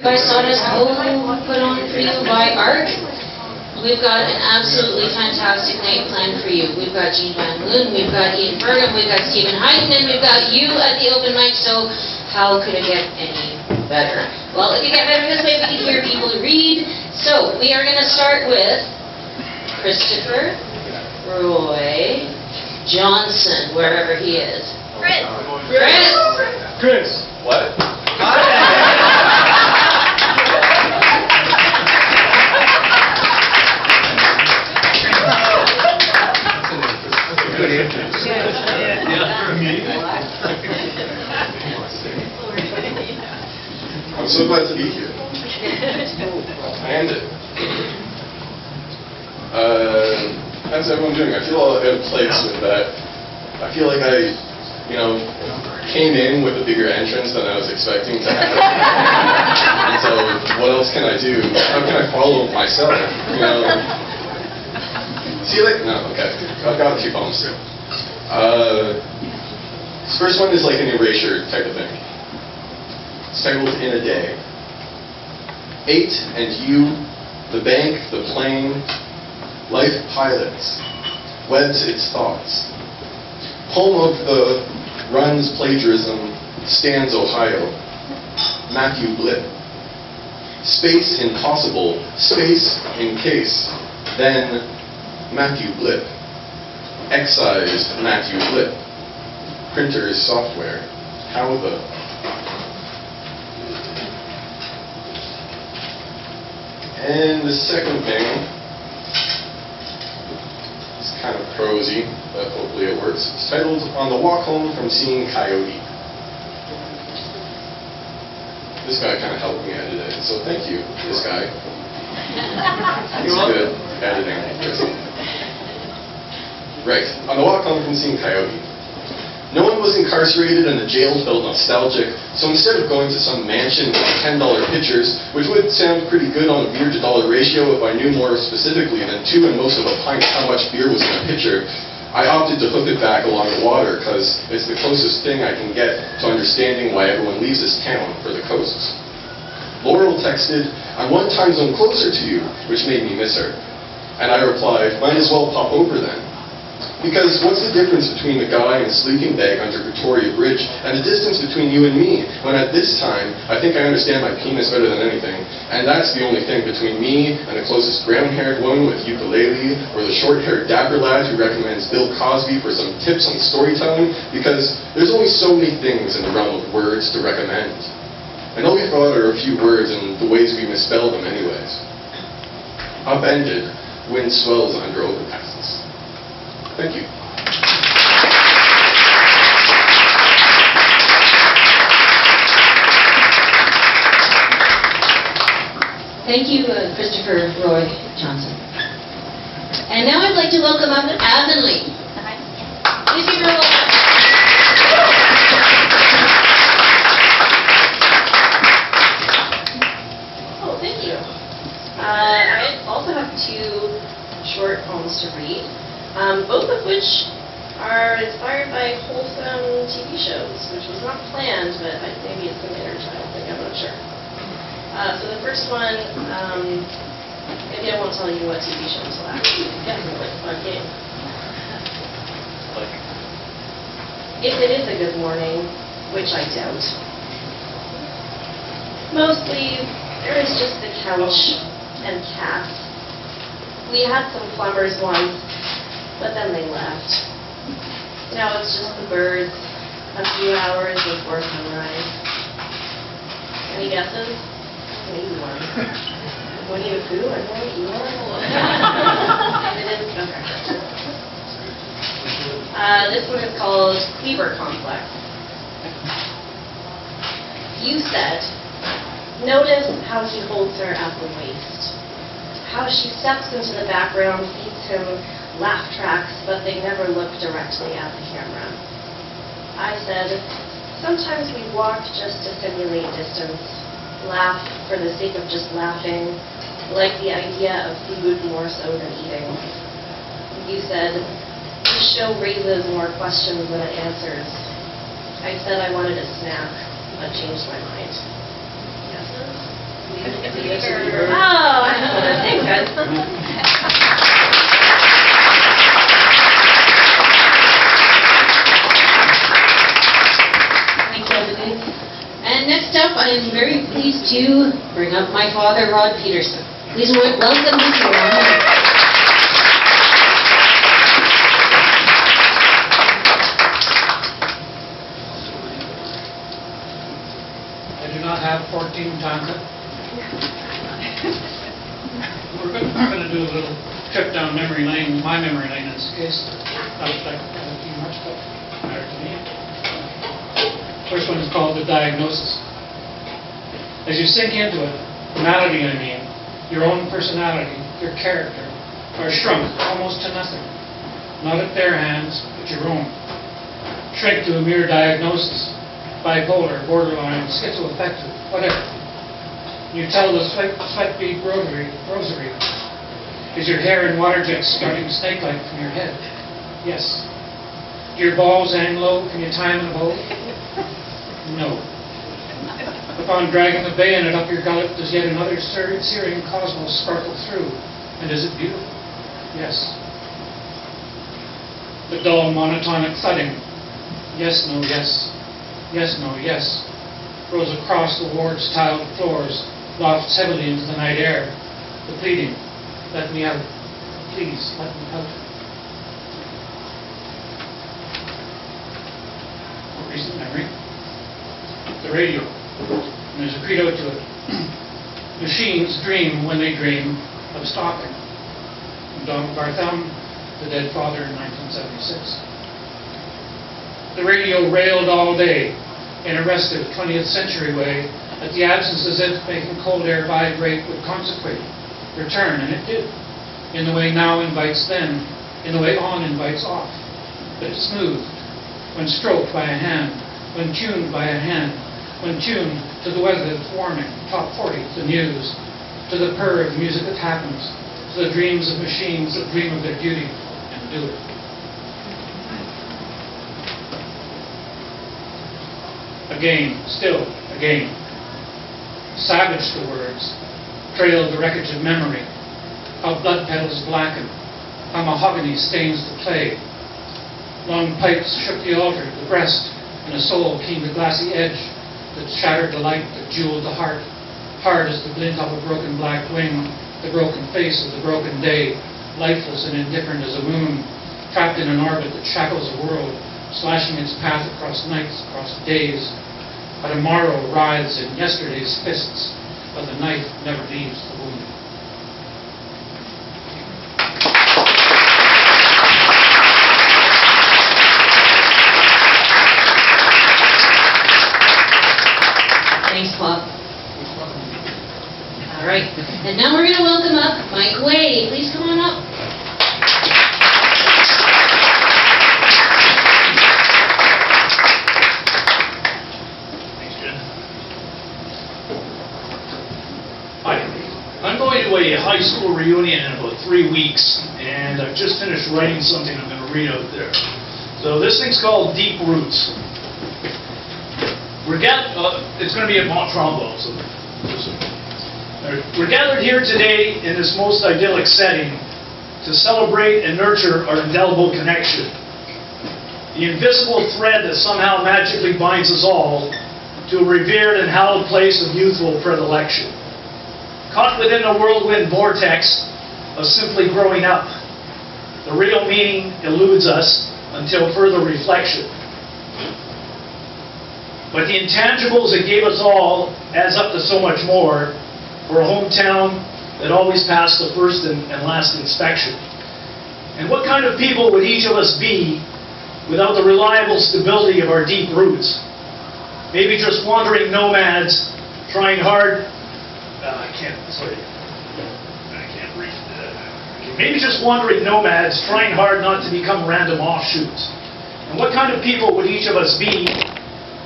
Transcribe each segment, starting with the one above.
By Sawdust Hole put on for you by ARC. We've got an absolutely fantastic night planned for you. We've got Jean Van Loon, we've got Ian Fergum, we've got Stephen Hyden, and we've got you at the open mic, so how could it get any better? Well, it could get better this way. We can hear people read. So, we are going to start with Christopher Roy Johnson, wherever he is. Chris! Chris! What? Good entrance. I'm so glad to be here. And how's everyone doing? I feel out of place with that. I feel like I, came in with a bigger entrance than I was expecting to have. And so, what else can I do? How can I follow myself? See you later? No, okay. I've got a few poems too. This first one is like an erasure type of thing. It's titled In a Day. 8 and you, the bank, the plane, life pilots, webs its thoughts. Home of the runs plagiarism stands Ohio. Matthew Blip. Space impossible, space in case, then Matthew Blip. Excised Matthew Blip. Printer's software. How the... And the second thing is kind of prosy, but hopefully it works. It's titled On the Walk Home from Seeing Coyote. This guy kind of helped me edit it, so thank you, this guy. He's good at editing. Right, on the walk home from seeing Coyote. No one was incarcerated and the jail felt nostalgic, so instead of going to some mansion with $10 pitchers, which would sound pretty good on a beer to dollar ratio if I knew more specifically than 2 and most of a pint how much beer was in a pitcher, I opted to hook it back along the water because it's the closest thing I can get to understanding why everyone leaves this town for the coasts. Laurel texted, "I'm 1 time zone closer to you," which made me miss her. And I replied, "Might as well pop over then." Because what's the difference between the guy in a sleeping bag under Victoria Bridge and the distance between you and me, when at this time, I think I understand my penis better than anything, and that's the only thing between me and the closest brown-haired woman with ukulele, or the short-haired dapper lad who recommends Bill Cosby for some tips on storytelling, because there's only so many things in the realm of words to recommend. And all we've got are a few words and the ways we misspell them anyways. Upended, wind swells under overpasses. Thank you. Thank you, Christopher Roy Johnson. And now I'd like to welcome up Avonlea. Please give her a welcome. Oh, thank you. I also have 2 short poems to read. Both of which are inspired by wholesome TV shows, which was not planned, but maybe it's an inner child thing, I'm not sure. So the first one, maybe I won't tell you what TV show until after you get into it, but if it is a good morning, which I doubt, mostly there is just the couch and cats. We had some plumbers once, but then they left. Now it's just the birds, a few hours before sunrise. Any guesses? Maybe one. Winnie the Pooh? I don't know. It is? Okay. This one is called Cleaver Complex. You said, notice how he holds her at the waist. How she steps into the background, feeds him laugh tracks, but they never look directly at the camera. I said, sometimes we walk just to simulate distance, laugh for the sake of just laughing, like the idea of food more so than eating. You said, this show raises more questions than it answers. I said I wanted a snack, but changed my mind. Guesses? Oh, thanks, guys. Thanks, Ebony. And next up, I am very pleased to bring up my father, Rod Peterson. Please welcome him to our home. I do not have 14 times it. We're going to do a little trip down memory lane, my memory lane in this case. Not like too much, but matter to me. First one is called the diagnosis. As you sink into it, the malady I mean, your own personality, your character, are shrunk almost to nothing. Not at their hands, but your own. Shrink to a mere diagnosis. Bipolar, borderline, schizoaffective, whatever. You tell the sweat bead rosary. Is your hair in water jets starting snake-like from your head? Yes. Do your balls hang low? Can you tie them in a bow? No. Upon dragging the bayonet up your gullet, does yet another searing cosmos sparkle through? And is it beautiful? Yes. The dull, monotonic thudding. Yes, no, yes. Yes, no, yes. Rose across the ward's tiled floors, lofts heavily into the night air. The pleading, let me out. Please, let me out. More recent memory. The radio. And there's a credo to it. Machines dream when they dream of stopping. Donald Bartham, the dead father in 1976. The radio railed all day in a restive 20th century way at the absence as if making cold air vibrate would consecrate, return, and it did, in the way now invites then, in the way on invites off. But it smoothed, when stroked by a hand, when tuned by a hand, when tuned to the weather that's warming, top 40, the news, to the purr of music that happens, to the dreams of machines that dream of their duty and do it. Again, still, again. Savage the words, trailed the wreckage of memory, how blood petals blacken, how mahogany stains the clay. Long pipes shook the altar, the breast, and a soul keen the glassy edge that shattered the light that jeweled the heart, hard as the glint of a broken black wing, the broken face of the broken day, lifeless and indifferent as a moon, trapped in an orbit that shackles a world, slashing its path across nights, across days. But tomorrow writhes in yesterday's fists, but the knife never leaves the wound. Thanks, Bob. All right. And now we're going to welcome up Mike Way. Please come on up. Hi. I'm going to a high school reunion in about 3 weeks, and I've just finished writing something I'm going to read out there. So this thing's called Deep Roots. It's going to be at Mont Tremblant. So we're gathered here today in this most idyllic setting to celebrate and nurture our indelible connection. The invisible thread that somehow magically binds us all to a revered and hallowed place of youthful predilection. Caught within the whirlwind vortex of simply growing up, the real meaning eludes us until further reflection. But the intangibles that gave us all adds up to so much more for a hometown that always passed the first and last inspection. And what kind of people would each of us be without the reliable stability of our deep roots? Maybe just wandering nomads, trying hard. Maybe just wandering nomads, trying hard not to become random offshoots. And what kind of people would each of us be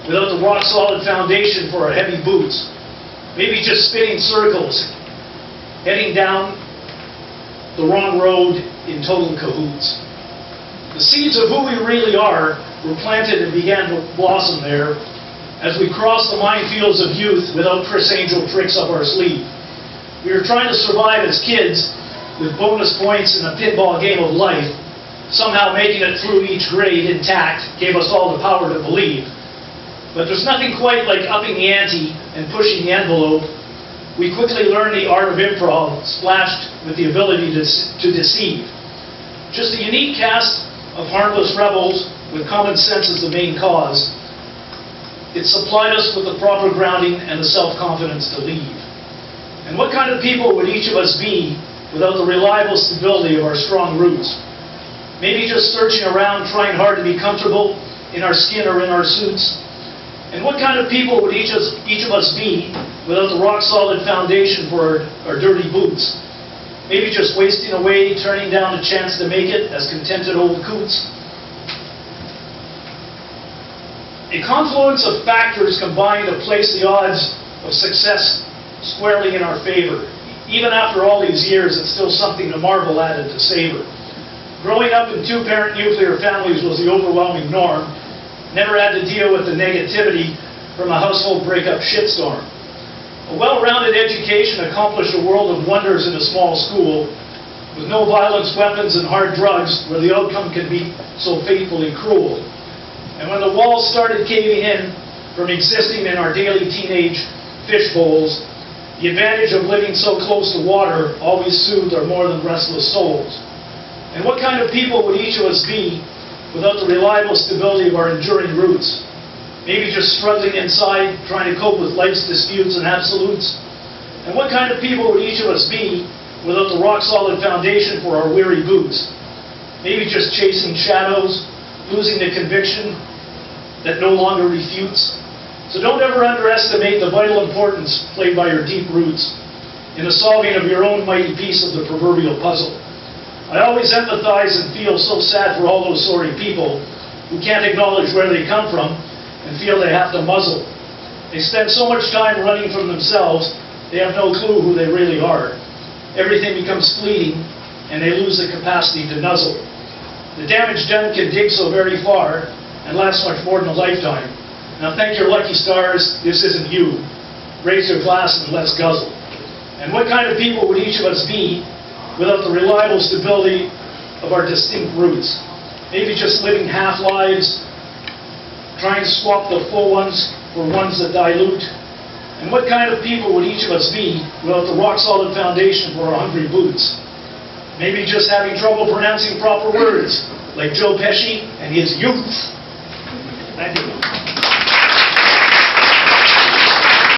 without the rock-solid foundation for our heavy boots? Maybe just spinning circles, heading down the wrong road in total cahoots. The seeds of who we really are were planted and began to blossom there as we crossed the minefields of youth without Chris Angel tricks up our sleeve. We were trying to survive as kids with bonus points in a pinball game of life. Somehow making it through each grade intact gave us all the power to believe. But there's nothing quite like upping the ante and pushing the envelope. We quickly learned the art of improv, splashed with the ability to deceive. Just a unique cast of harmless rebels with common sense as the main cause. It supplied us with the proper grounding and the self-confidence to leave. And what kind of people would each of us be without the reliable stability of our strong roots? Maybe just searching around, trying hard to be comfortable in our skin or in our suits. And what kind of people would each of us be without the rock-solid foundation for our dirty boots? Maybe just wasting away, turning down the chance to make it as contented old coots. A confluence of factors combine to place the odds of success squarely in our favor. Even after all these years, it's still something to marvel at and to savor. Growing up in two-parent nuclear families was the overwhelming norm. Never had to deal with the negativity from a household breakup shitstorm. A well-rounded education accomplished a world of wonders in a small school, with no violence, weapons, and hard drugs, where the outcome can be so fatefully cruel. And when the walls started caving in from existing in our daily teenage fish bowls, the advantage of living so close to water always soothed our more than restless souls. And what kind of people would each of us be without the reliable stability of our enduring roots? Maybe just struggling inside, trying to cope with life's disputes and absolutes. And what kind of people would each of us be without the rock-solid foundation for our weary boots? Maybe just chasing shadows, losing the conviction that no longer refutes. So don't ever underestimate the vital importance played by your deep roots in the solving of your own mighty piece of the proverbial puzzle. I always empathize and feel so sad for all those sorry people who can't acknowledge where they come from and feel they have to muzzle. They spend so much time running from themselves, they have no clue who they really are. Everything becomes fleeting, and they lose the capacity to nuzzle. The damage done can dig so very far and last much more than a lifetime. Now thank your lucky stars, this isn't you. Raise your glass and let's guzzle. And what kind of people would each of us be without the reliable stability of our distinct roots? Maybe just living half-lives, trying to swap the full ones for ones that dilute. And what kind of people would each of us be without the rock-solid foundation for our hungry boots? Maybe just having trouble pronouncing proper words, like Joe Pesci and his youth. Thank you.